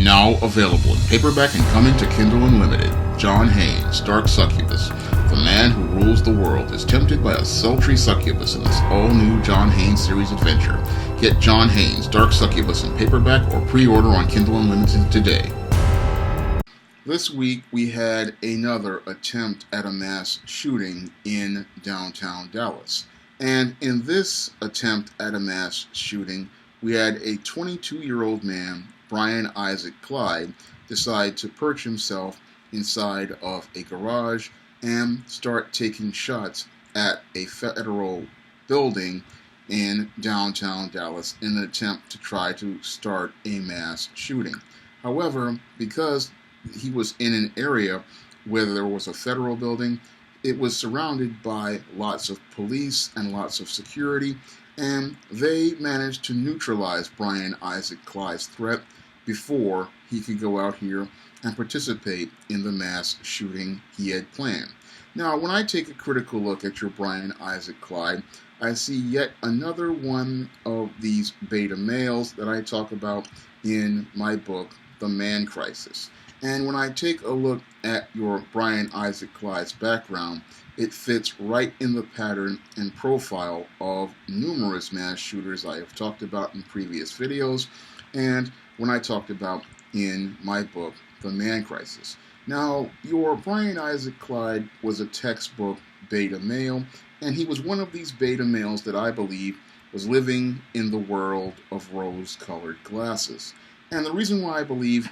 Now available in paperback and coming to Kindle Unlimited. John Haynes, Dark Succubus. The man who rules the world is tempted by a sultry succubus in this all-new John Haynes series adventure. Get John Haynes, Dark Succubus in paperback or pre-order on Kindle Unlimited today. This week we had another attempt at a mass shooting in downtown Dallas. And in this attempt at a mass shooting, we had a 22-year-old man, Brian Isaac Clyde, decide to perch himself inside of a garage and start taking shots at a federal building in downtown Dallas in an attempt to try to start a mass shooting. However, because he was in an area where there was a federal building, it was surrounded by lots of police and lots of security, and they managed to neutralize Brian Isaac Clyde's threat before he could go out here and participate in the mass shooting he had planned. Now, when I take a critical look at your Brian Isaac Clyde, I see yet another one of these beta males that I talk about in my book, The Man Crisis. And when I take a look at your Brian Isaac Clyde's background, it fits right in the pattern and profile of numerous mass shooters I have talked about in previous videos, and when I talked about in my book, The Man Crisis. Now, your Brian Isaac Clyde was a textbook beta male, and he was one of these beta males that I believe was living in the world of rose-colored glasses. And the reason why I believe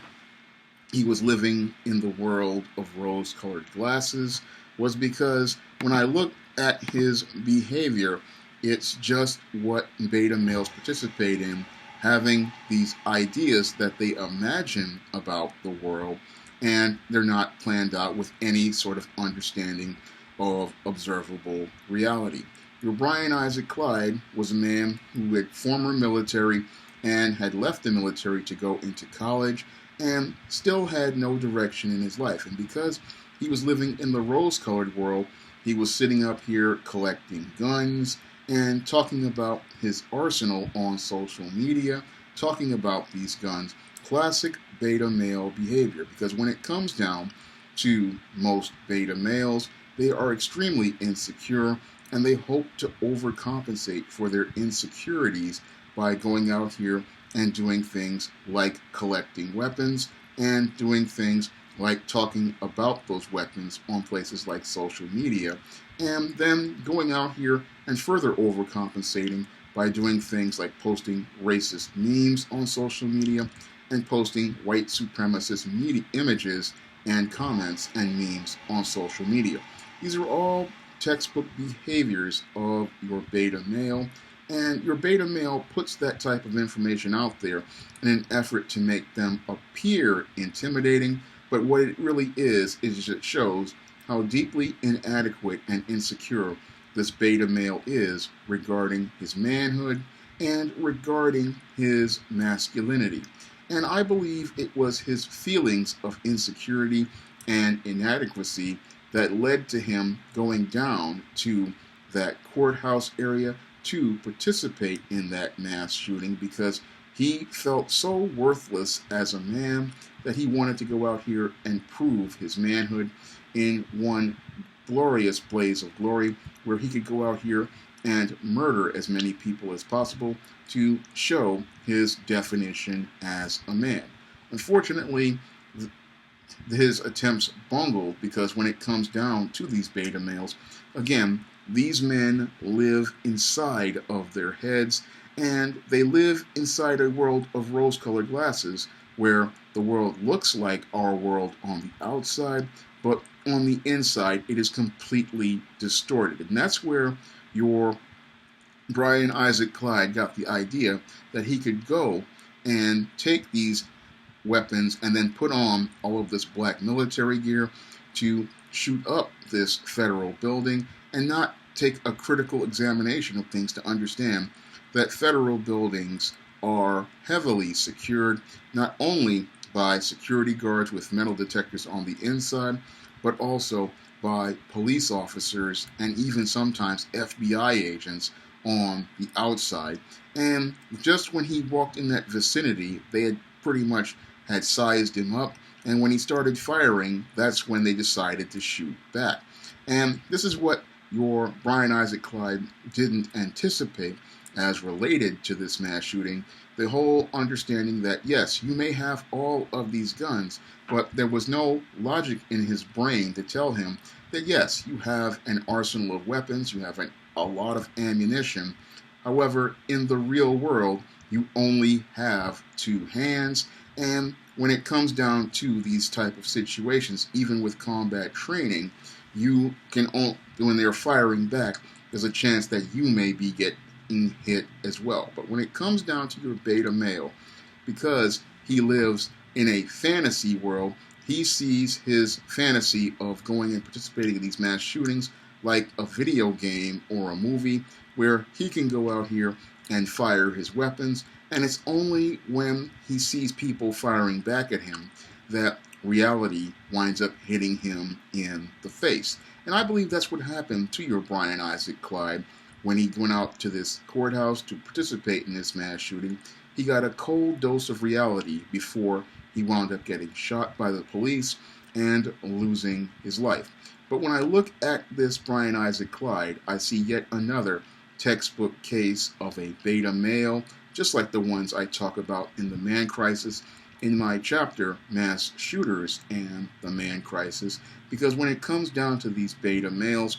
he was living in the world of rose-colored glasses was because when I look at his behavior, it's just what beta males participate in, having these ideas that they imagine about the world, and they're not planned out with any sort of understanding of observable reality. Your Brian Isaac Clyde was a man who had former military and had left the military to go into college and still had no direction in his life. And because he was living in the rose-colored world, he was sitting up here collecting guns and talking about his arsenal on social media, talking about these guns. Classic beta male behavior, because when it comes down to most beta males, they are extremely insecure and they hope to overcompensate for their insecurities by going out here and doing things like collecting weapons and doing things like talking about those weapons on places like social media, and then going out here and further overcompensating by doing things like posting racist memes on social media and posting white supremacist images and comments and memes on social media. These are all textbook behaviors of your beta male, and your beta male puts that type of information out there in an effort to make them appear intimidating, but what it really is it shows how deeply inadequate and insecure this beta male is regarding his manhood and regarding his masculinity. And I believe it was his feelings of insecurity and inadequacy that led to him going down to that courthouse area to participate in that mass shooting, because he felt so worthless as a man that he wanted to go out here and prove his manhood in one glorious blaze of glory where he could go out here and murder as many people as possible to show his definition as a man. Unfortunately, his attempts bungled, because when it comes down to these beta males, again, these men live inside of their heads, and they live inside a world of rose-colored glasses where the world looks like our world on the outside, but on the inside it is completely distorted. And that's where your Brian Isaac Clyde got the idea that he could go and take these weapons and then put on all of this black military gear to shoot up this federal building and not take a critical examination of things to understand that federal buildings are heavily secured, not only by security guards with metal detectors on the inside, but also by police officers and even sometimes FBI agents on the outside. And just when he walked in that vicinity, they had pretty much had sized him up, and when he started firing, that's when they decided to shoot back. And this is what your Brian Isaac Clyde didn't anticipate as related to this mass shooting. The whole understanding that, yes, you may have all of these guns, but there was no logic in his brain to tell him that, yes, you have an arsenal of weapons, you have a lot of ammunition. However, in the real world, you only have two hands, and when it comes down to these type of situations, even with combat training, you can, when they're firing back, there's a chance that you may be getting hit as well. But when it comes down to your beta male, because he lives in a fantasy world, he sees his fantasy of going and participating in these mass shootings like a video game or a movie where he can go out here and fire his weapons. And it's only when he sees people firing back at him that reality winds up hitting him in the face. And I believe that's what happened to your Brian Isaac Clyde when he went out to this courthouse to participate in this mass shooting. He got a cold dose of reality before he wound up getting shot by the police and losing his life. But when I look at this Brian Isaac Clyde, I see yet another textbook case of a beta male, just like the ones I talk about in the Man Crisis in my chapter, Mass Shooters and the Man Crisis, because when it comes down to these beta males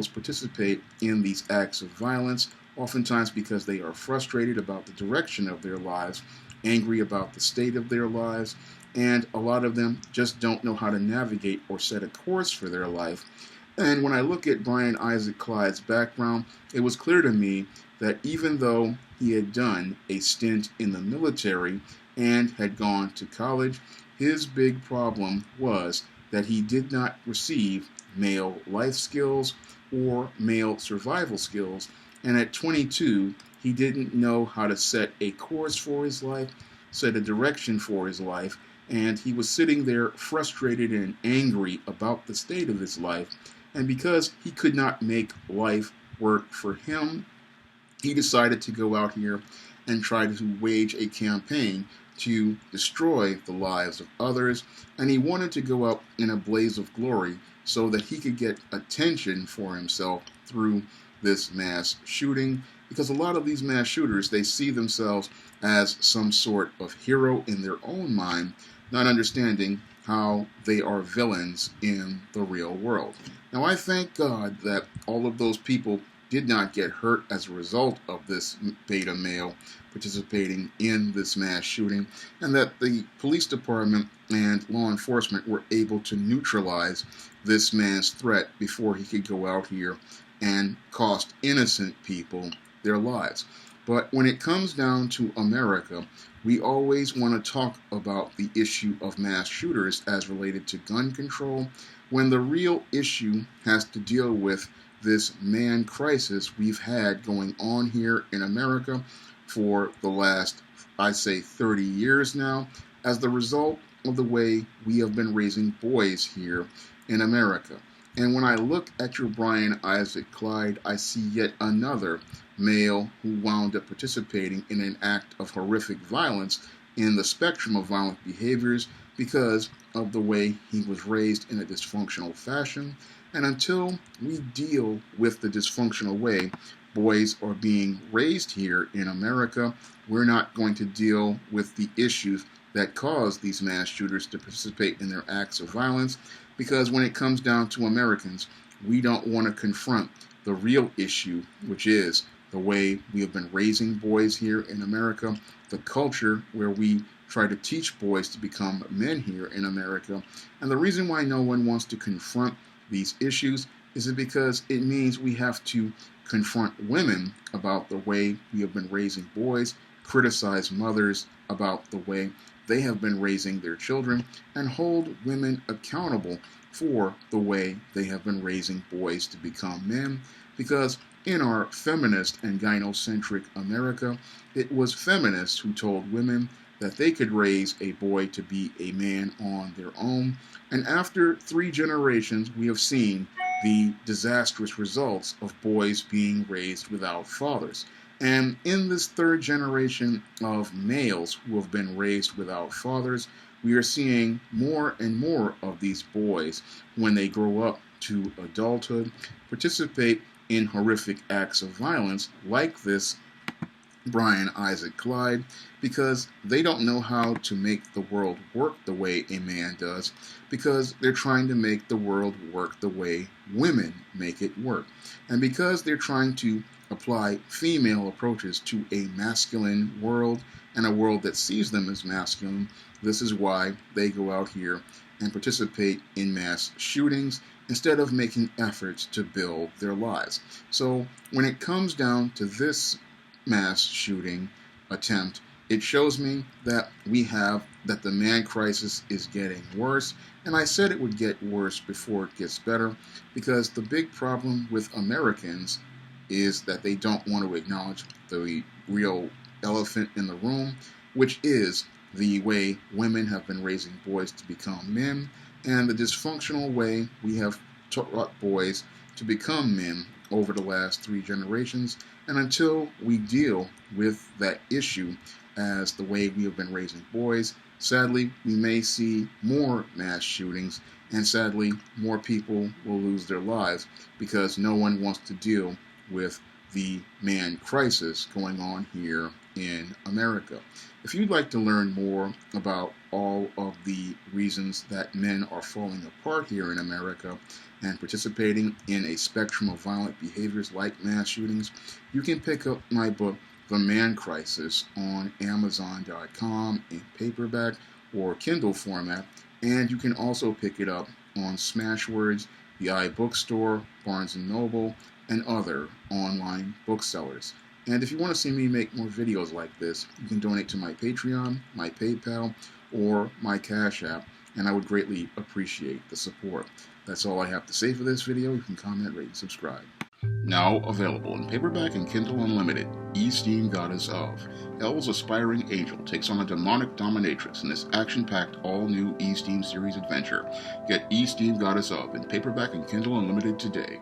participate in these acts of violence, oftentimes because they are frustrated about the direction of their lives, angry about the state of their lives, and a lot of them just don't know how to navigate or set a course for their life. And when I look at Brian Isaac Clyde's background, it was clear to me that even though he had done a stint in the military and had gone to college, his big problem was that he did not receive male life skills or male survival skills. And at 22, he didn't know how to set a course for his life, set a direction for his life, and he was sitting there frustrated and angry about the state of his life. And because he could not make life work for him, he decided to go out here and try to wage a campaign to destroy the lives of others. And he wanted to go out in a blaze of glory so that he could get attention for himself through this mass shooting. Because a lot of these mass shooters, they see themselves as some sort of hero in their own mind, not understanding how they are villains in the real world. Now, I thank God that all of those people did not get hurt as a result of this beta male participating in this mass shooting, and that the police department and law enforcement were able to neutralize this man's threat before he could go out here and cost innocent people their lives. But when it comes down to America, we always want to talk about the issue of mass shooters as related to gun control, when the real issue has to deal with this man crisis we've had going on here in America for the last, I say, 30 years now, as the result of the way we have been raising boys here in America. And when I look at your Brian Isaac Clyde, I see yet another male who wound up participating in an act of horrific violence in the spectrum of violent behaviors because of the way he was raised in a dysfunctional fashion. And until we deal with the dysfunctional way boys are being raised here in America, we're not going to deal with the issues that cause these mass shooters to participate in their acts of violence. Because when it comes down to Americans, we don't want to confront the real issue, which is the way we have been raising boys here in America, the culture where we try to teach boys to become men here in America. And the reason why no one wants to confront these issues is because it means we have to confront women about the way we have been raising boys, criticize mothers about the way they have been raising their children, and hold women accountable for the way they have been raising boys to become men. Because in our feminist and gynocentric America, it was feminists who told women that they could raise a boy to be a man on their own. And after 3 generations, we have seen the disastrous results of boys being raised without fathers. And in this third generation of males who have been raised without fathers, we are seeing more and more of these boys, when they grow up to adulthood, participate in horrific acts of violence like this Brian Isaac Clyde, because they don't know how to make the world work the way a man does, because they're trying to make the world work the way women make it work. And because they're trying to apply female approaches to a masculine world and a world that sees them as masculine, this is why they go out here and participate in mass shootings instead of making efforts to build their lives. So when it comes down to this mass shooting attempt, it shows me that the man crisis is getting worse, and I said it would get worse before it gets better, because the big problem with Americans is that they don't want to acknowledge the real elephant in the room, which is the way women have been raising boys to become men, and the dysfunctional way we have taught boys to become men over the last 3 generations. And until we deal with that issue as the way we have been raising boys, sadly, we may see more mass shootings, and sadly, more people will lose their lives because no one wants to deal with the man crisis going on here in America. If you'd like to learn more about all of the reasons that men are falling apart here in America and participating in a spectrum of violent behaviors like mass shootings, you can pick up my book, The Man Crisis, on Amazon.com in paperback or Kindle format, and you can also pick it up on Smashwords, the iBookstore, Barnes & Noble, and other online booksellers. And if you want to see me make more videos like this, you can donate to my Patreon, my PayPal, or my Cash App, and I would greatly appreciate the support. That's all I have to say for this video. You can comment, rate, and subscribe. Now available in paperback and Kindle Unlimited, Esteemed Goddess of. Hell's aspiring angel takes on a demonic dominatrix in this action-packed all-new Esteemed series adventure. Get Esteemed Goddess of in paperback and Kindle Unlimited today.